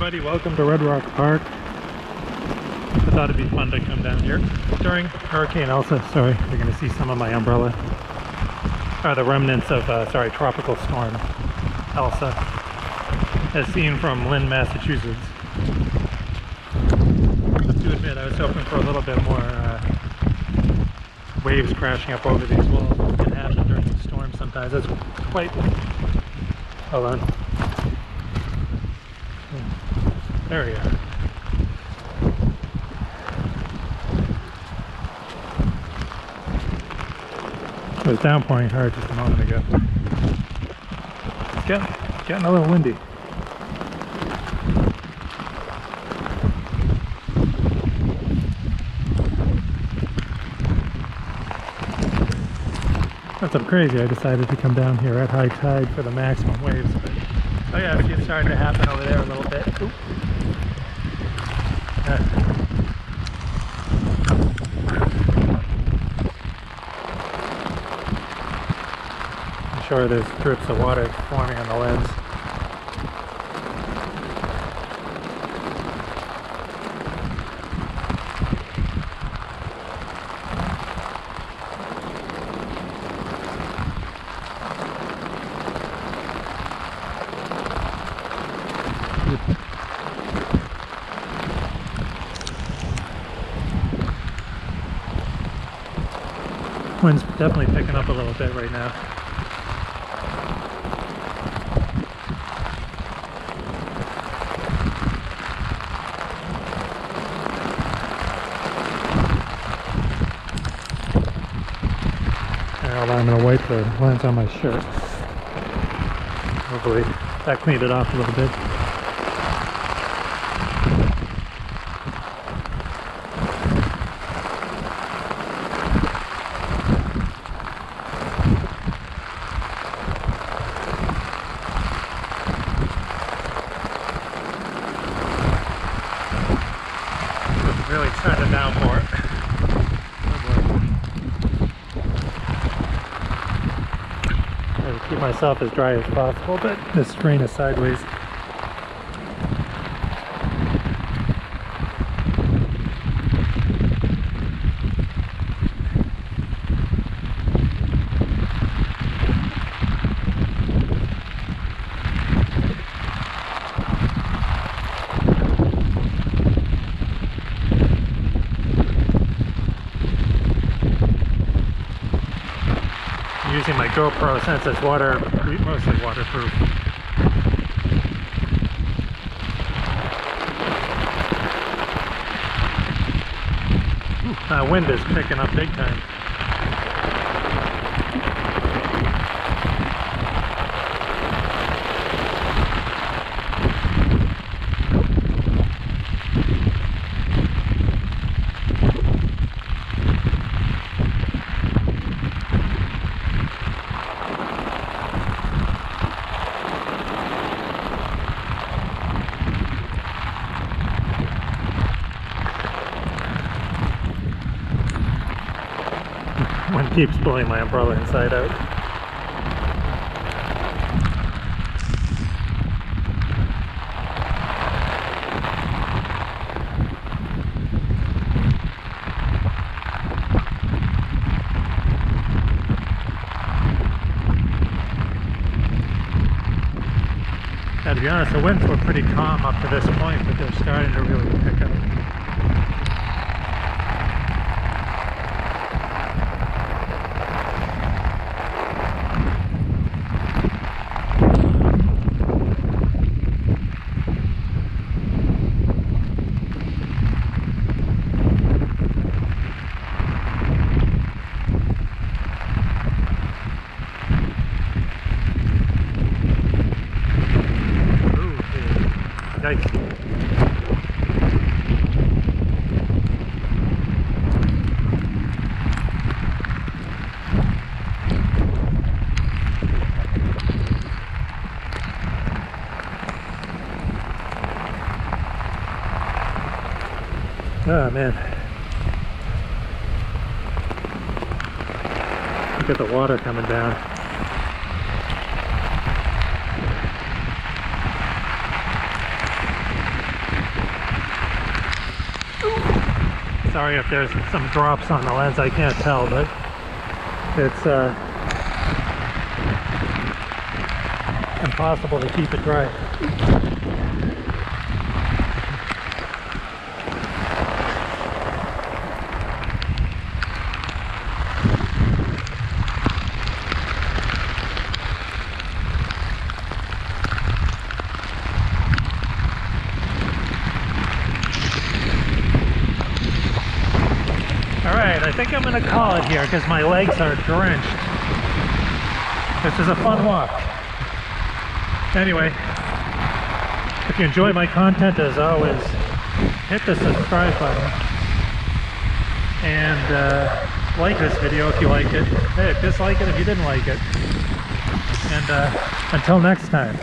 everybody, welcome to Red Rock Park. I thought it'd be fun to come down here during Hurricane Elsa. Sorry, you're going to see some of my umbrella. Or the remnants of, Tropical Storm Elsa, as seen from Lynn, Massachusetts. I have to admit, I was hoping for a little bit more waves crashing up over these walls. It can happen during the storm sometimes. It's quite... Hold on. There we are. It was downpouring hard just a moment ago. It's getting a little windy. That's up crazy. I decided to come down here at high tide for the maximum waves. But, oh yeah, it's starting to happen over there a little bit. Oop. I'm sure there's drips of water forming on the lens. Wind's definitely picking up a little bit right now. Hold on, I'm going to wipe the lens on my shirt. Hopefully that cleaned it off a little bit. Really trying to downpour. Try to keep myself as dry as possible, but this rain is sideways. Using my GoPro since it's mostly waterproof. That wind is picking up big time. Wind keeps blowing my umbrella inside out. Now, to be honest, the winds were pretty calm up to this point, but they're starting to really pick up. Oh man. Look at the water coming down. Sorry if there's some drops on the lens, I can't tell, but it's impossible to keep it dry. Alright, I think I'm going to call it here because my legs are drenched. This is a fun walk. Anyway, if you enjoy my content, as always, hit the subscribe button and like this video if you liked it. Hey, dislike it if you didn't like it. And until next time.